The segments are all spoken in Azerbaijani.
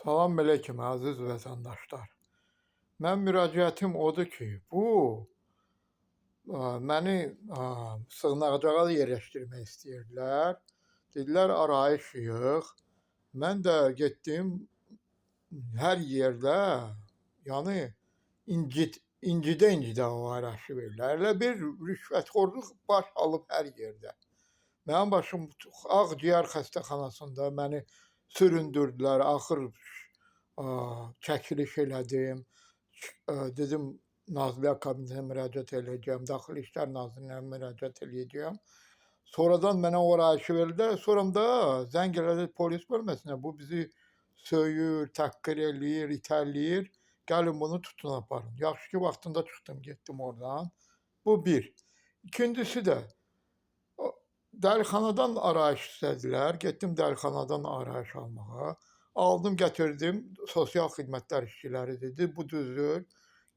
Salam əleykum əziz vətəndaşlar. Mən müraciətim odur ki, məni sığınacaqlara yerləşdirmək istəyirdilər. Dedilər arayış yığ. Mən də getdim hər yerdə, yəni incidə o arayışı verirlər. Elə bir rüşvətxorluq baş alıb hər yerdə. Mənim başım ağciyər xəstəxanasında məni süründürdülər. Axır çəkiliş elədim. Dedim Nazirlər Kabinetinə müraciət edəcəm, Daxili İşlər Nazirinə müraciət edəcəm. Sonradan mənə o arayışı verdilər. Sonra da zəng elədi polis bölməsinə. Bu bizi söyür, təhqir eləyir, itələyir. Gəlin bunu tutun aparın. Yaxşı ki, vaxtında çıxdım, getdim oradan. Bu bir. İkincisi də dəlixanadan arayış istədilər. Getdim dəlixanadan arayış almağa. Aldım, gətirdim. Sosial xidmətlər işçiləri dedi, bu düzdür.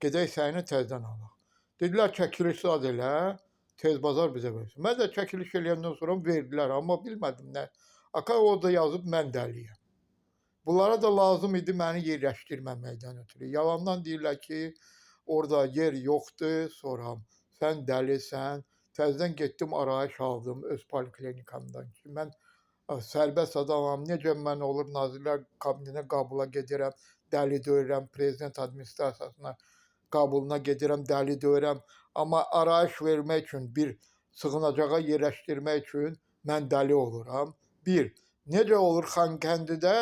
Gedək səni təzədən alaq. Dedilər çəkiliş zad elə, tez bazar bizə versin. Mən də çəkiliş eləyəndən sonra verdilər, amma bilmədim nə. Aka orada yazıb mən dəliyəm. Bunlara da lazım idi məni yerləşdirməməkdən ötürü. Yalandan deyirlər ki, orada yer yoxdur, sonra sən dəlisən. Təzədən getdim arayış aldım öz poliklinikamdan ki, mən sərbəst adamam, necə mən olur Nazirlər Kabinetinə qəbula gedirəm, dəli deyirəm, Prezident Administrasiyasına qəbuluna gedirəm, dəli deyirəm. Amma arayış vermək üçün, bir sığınacağa yerləşdirmək üçün mən dəli oluram. Bir, necə olur Xankəndidə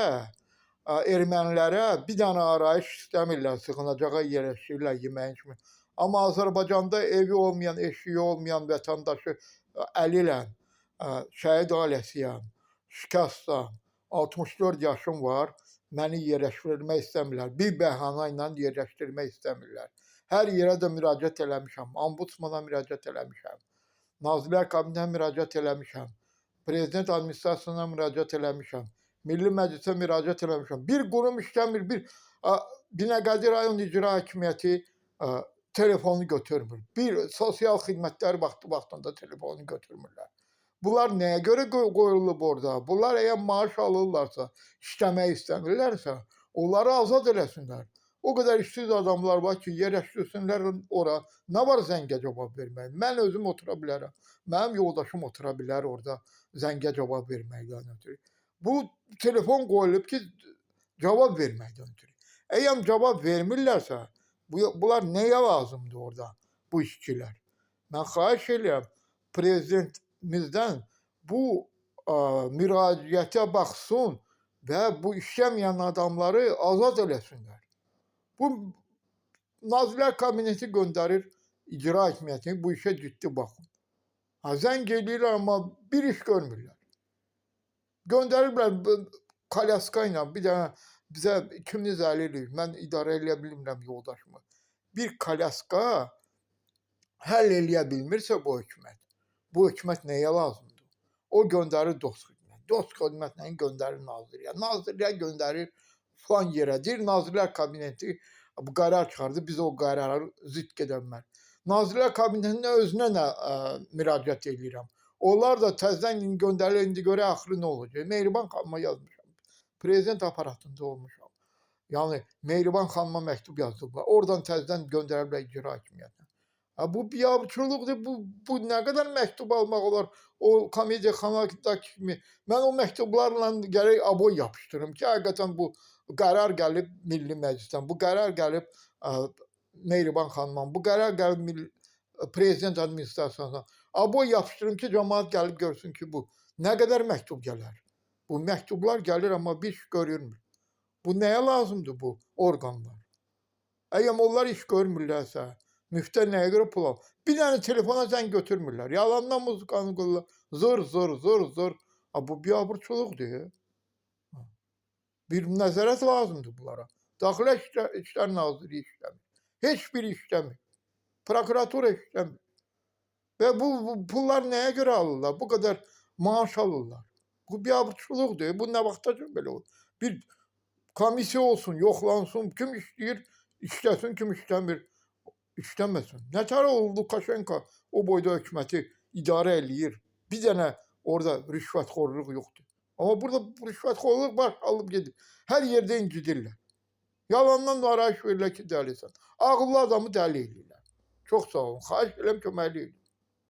ermənilərə bir dənə arayış istəmirlər, sığınacağa yerləşdirirlər yeməyin kimi. Amma Azərbaycanda evi olmayan, eşiyi olmayan vətəndaşı əli ilə şəhid ailəsiyəm, şikəstam, 64 yaşım var, məni yerləşdirmək istəmirlər. Bir bəhanə ilə yerləşdirmək istəmirlər. Hər yerə də müraciət eləmişəm, ombudsmana müraciət eləmişəm, Nazirlər Kabinetinə müraciət eləmişəm, Prezident Administrasiyasına müraciət eləmişəm, Milli Məclisə müraciət eləmişəm. Bir qurum işləmir, Binəqədi rayon icra hakimiyyəti telefonu götürmür. Bir sosial xidmətlər vaxtında telefonu götürmürlər. Bunlar nəyə görə qoyulub orada? Bunlar əgər maaş alırlarsa, işləmək istəmirlərsə, onları azad eləsinlər. O qədər işsiz adamlar var ki, yerləşdirsinlər ora. Nə var zəngə cavab vermək? Mən özüm otura bilərəm. Mənim yoldaşım otura bilər orada zəngə cavab verməkdən ötürü. Bu telefon qoyulub ki, cavab verməkdən ötürü. Əgər cavab vermirlərsə, bunlar nəyə lazımdır orada bu işçilər? Mən xahiş edirəm prezidentimizdən bu müraciətə baxsın və bu işləməyən adamları azad eləsinlər. Bu Nazirlər Kabineti göndərir icra hakimiyyətini, bu işə ciddi baxın. Zəng edirlər, amma bir iş görmürlər. Göndəriblər kalyaska ilə bir dənə bizə 250 ilə, mən idarə eləyə bilmirəm yoldaşımı. Bir kalyaska həll eləyə bilmirsə bu hökumət nəyə lazımdır? O göndərir dost xidmət. Dost xidmətlə göndərir nazirliyə. Nazirliyə göndərir falan yerədir. Nazirlər Kabineti bu qərar çıxardı, biz o qərara zidd gedənlər. Nazirlər Kabinetinin özünə nə müraciət edirəm. Onlar da təzədən göndərilir, indi görə axırı nə olacaq? Mehriban xanıma yazmışam. Prezident aparatında olmuşam. Yəni Mehriban xanıma məktub yazdıblar. Oradan təzədən göndəriblər icra hakimiyyətinə. Bu biabırçılıqdır. Bu nə qədər məktub almaq olar? O komediya xanadakı kimi. Mən o məktublarla gərək aboy yapışdırım ki, həqiqətən bu qərar gəlib Milli Məclisdən, bu qərar gəlib Mehriban xanımdan, bu qərar gəlib Prezident Administrasiyasından. Aboy yapışdırım ki, cəmaət gəlib görsün ki, bu nə qədər məktub gələr. Bu məktublar gəlir, amma bir iş görülmür. Bu nəyə lazımdır bu orqanlar? Əgər onlar iş görmürlərsə, müftə nəyə görə pul alır? Bir dənə telefona zəng götürmürlər. Yalandan muzikanı qılırlar. Zır. Bu biabırçılıqdır. Bir nəzarət lazımdır bunlara. Daxili İşlər Naziri işləmir. Heç biri işləmir. Prokuratura işləmir. Və bu pullar nəyə görə alırlar? Bu qədər maaş alırlar. Bu biabırçılıqdır. Bu nə vaxtacan belə olur? Bir komissiya olsun, yoxlansın, kim işləyir, işləsin, kim işləmir, işləməsin. Nətər oldu Lukashenko o boyda hökuməti idarə eləyir. Bir dənə orada rüşvətxorluq yoxdur. Amma burada rüşvətxorluq var, alıb gedib. Hər yerdə incidirlər. Yalandan da arayış verirlər ki, dəlisən. Ağıllı adamı dəli eləyirlər. Çox sağ olun, xahiş edirəm köməklik edin.